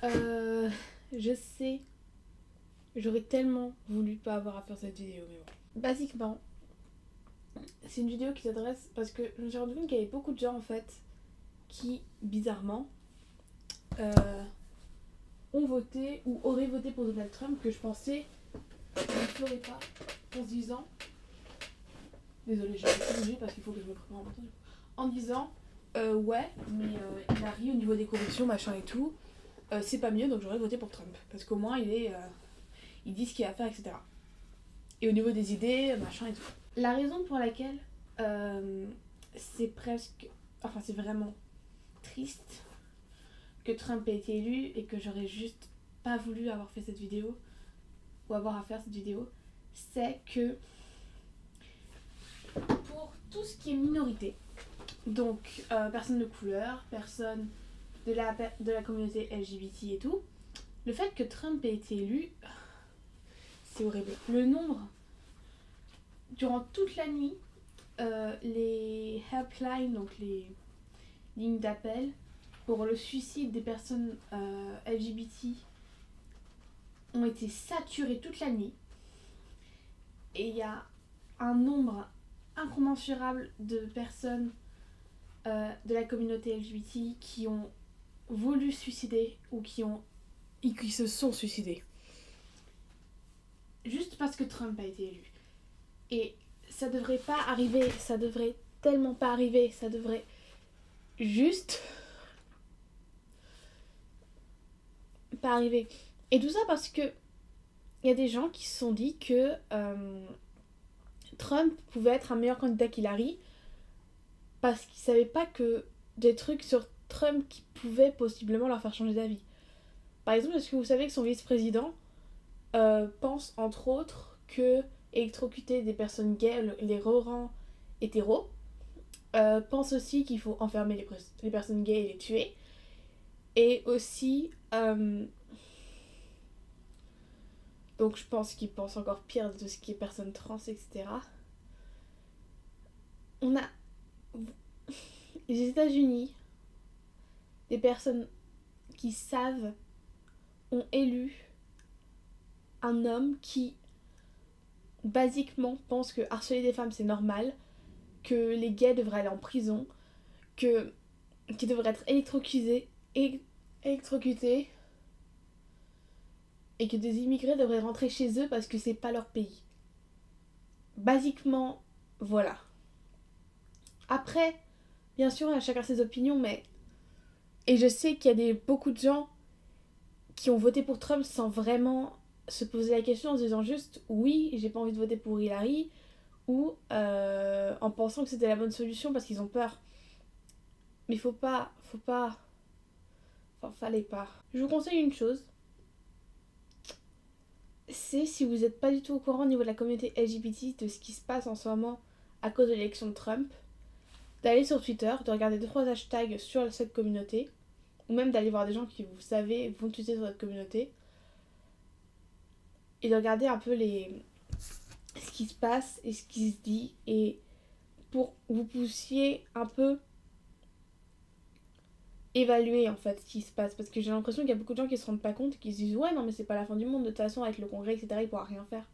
Alors, je sais, j'aurais tellement voulu pas avoir à faire cette vidéo, mais bon. Basiquement, c'est une vidéo qui s'adresse parce que je me suis rendu compte qu'il y avait beaucoup de gens en fait qui, bizarrement, ont voté ou auraient voté pour Donald Trump que je pensais ne ferait pas en se disant. Désolée, j'ai bougé parce qu'il faut que je me prépare en disant ouais, mais il a ri au niveau des corruptions, machin et tout. C'est pas mieux, donc j'aurais voté pour Trump. Parce qu'au moins, il dit ce qu'il a à faire, etc. Et au niveau des idées, machin et tout. La raison pour laquelle c'est presque. Enfin, c'est vraiment triste que Trump ait été élu et que j'aurais juste pas voulu avoir fait cette vidéo ou avoir à faire cette vidéo, c'est que pour tout ce qui est minorité, donc personnes de couleur, personnes de la communauté LGBT et tout, le fait que Trump ait été élu, c'est horrible. Le nombre, durant toute la nuit, les helplines, donc les lignes d'appel pour le suicide des personnes LGBT ont été saturées toute la nuit. Et il y a un nombre incommensurable de personnes de la communauté LGBT qui ont voulu se suicider ou qui se sont suicidés. Juste parce que Trump a été élu. Et ça devrait pas arriver, ça devrait tellement pas arriver, ça devrait juste pas arriver. Et tout ça parce que il y a des gens qui se sont dit que Trump pouvait être un meilleur candidat qu'Hillary parce qu'ils savaient pas que des trucs sur Trump qui pouvaient possiblement leur faire changer d'avis. Par exemple, est-ce que vous savez que son vice-président pense entre autres que électrocuter des personnes gays les rend hétéros, pense aussi qu'il faut enfermer les personnes gays et les tuer, et aussi donc je pense qu'il pense encore pire de tout ce qui est personnes trans, etc. On a les États-Unis, des personnes qui savent ont élu un homme qui basiquement pense que harceler des femmes c'est normal, que les gays devraient aller en prison, qu'ils devraient être électrocutés et que des immigrés devraient rentrer chez eux parce que c'est pas leur pays. Basiquement, voilà. Après, bien sûr, on a chacun ses opinions, mais... Et je sais qu'il y a beaucoup de gens qui ont voté pour Trump sans vraiment se poser la question en se disant juste oui, j'ai pas envie de voter pour Hillary, ou en pensant que c'était la bonne solution parce qu'ils ont peur. Mais fallait pas. Je vous conseille une chose, c'est si vous n'êtes pas du tout au courant au niveau de la communauté LGBT de ce qui se passe en ce moment à cause de l'élection de Trump, d'aller sur Twitter, de regarder 2-3 hashtags sur cette communauté, ou même d'aller voir des gens qui, vous savez, vont tweeter sur cette communauté, et de regarder un peu ce qui se passe et ce qui se dit, et pour que vous puissiez un peu évaluer en fait ce qui se passe, parce que j'ai l'impression qu'il y a beaucoup de gens qui se rendent pas compte et qui se disent ouais non mais c'est pas la fin du monde, de toute façon avec le congrès etc il pourra rien faire.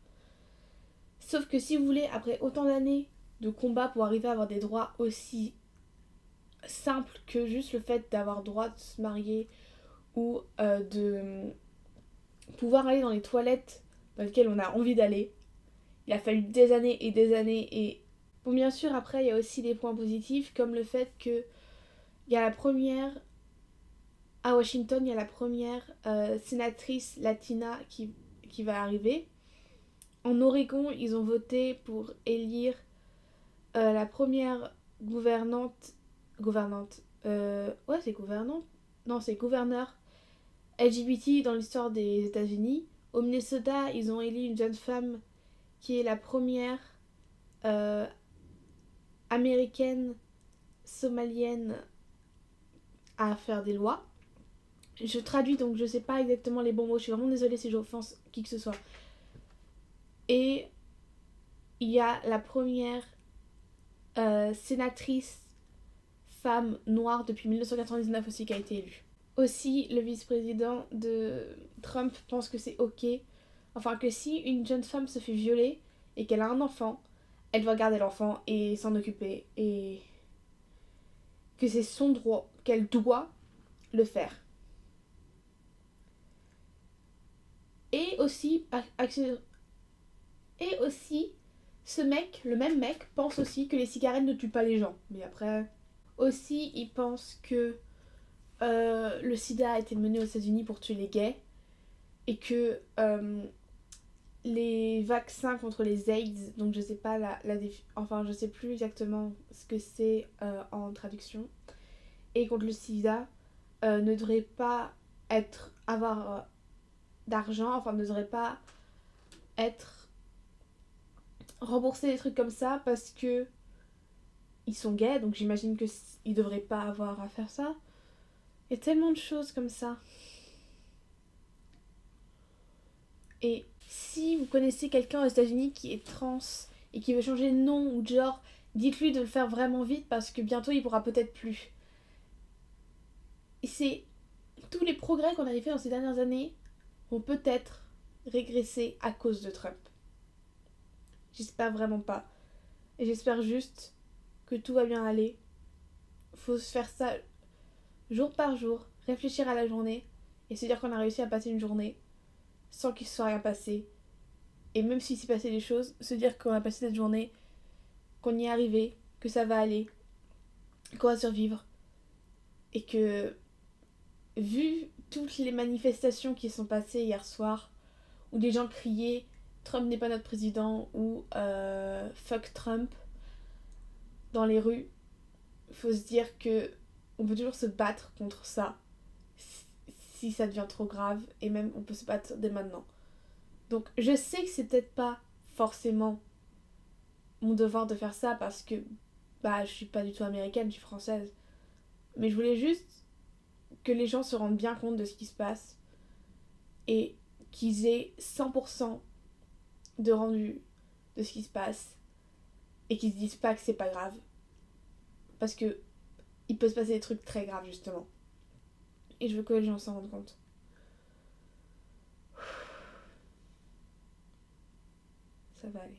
Sauf que si vous voulez, après autant d'années de combat pour arriver à avoir des droits aussi simples que juste le fait d'avoir droit de se marier ou de pouvoir aller dans les toilettes dans lesquelles on a envie d'aller, il a fallu des années et des années. Et bon, bien sûr après il y a aussi des points positifs comme le fait que il y a la première à Washington, il y a la première sénatrice latina qui va arriver. En Oregon, ils ont voté pour élire la première ouais, c'est gouvernante. Non, c'est gouverneur LGBT dans l'histoire des États-Unis. Au Minnesota, ils ont élu une jeune femme qui est la première euh, américaine somalienne à faire des lois. Je traduis donc je sais pas exactement les bons mots, je suis vraiment désolée si j'offense qui que ce soit. Et il y a la première sénatrice femme noire depuis 1999 aussi qui a été élue. Aussi, le vice-président de Trump pense que c'est ok, enfin que si une jeune femme se fait violer et qu'elle a un enfant, elle doit garder l'enfant et s'en occuper, et que c'est son droit, qu'elle doit le faire. Et aussi, ce mec, le même mec, pense aussi que les cigarettes ne tuent pas les gens. Mais après, aussi, il pense que le sida a été mené aux États-Unis pour tuer les gays et que les vaccins contre les AIDS, donc je sais pas enfin je sais plus exactement ce que c'est en traduction, et contre le sida ne devraient pas avoir d'argent, enfin ne devraient pas être remboursés des trucs comme ça parce que ils sont gays, donc j'imagine que ils devraient pas avoir à faire ça. Il y a tellement de choses comme ça. Et si vous connaissez quelqu'un aux États-Unis qui est trans et qui veut changer de nom ou de genre, dites-lui de le faire vraiment vite parce que bientôt il pourra peut-être plus. Et c'est tous les progrès qu'on avait fait dans ces dernières années vont peut-être régresser à cause de Trump. J'espère vraiment pas. Et j'espère juste que tout va bien aller. Faut se faire ça jour par jour, réfléchir à la journée et se dire qu'on a réussi à passer une journée sans qu'il se soit rien passé. Et même s'il s'est passé des choses, se dire qu'on a passé cette journée, qu'on y est arrivé, que ça va aller, qu'on va survivre. Et que, vu toutes les manifestations qui sont passées hier soir, où des gens criaient Trump n'est pas notre président ou fuck Trump dans les rues, faut se dire que on peut toujours se battre contre ça si ça devient trop grave, et même on peut se battre dès maintenant. Donc je sais que c'est peut-être pas forcément mon devoir de faire ça parce que je suis pas du tout américaine, je suis française. Mais je voulais juste que les gens se rendent bien compte de ce qui se passe et qu'ils aient 100% de rendu de ce qui se passe et qu'ils se disent pas que c'est pas grave. Parce que il peut se passer des trucs très graves justement. Et je veux que les gens s'en rendent compte. Ça va aller.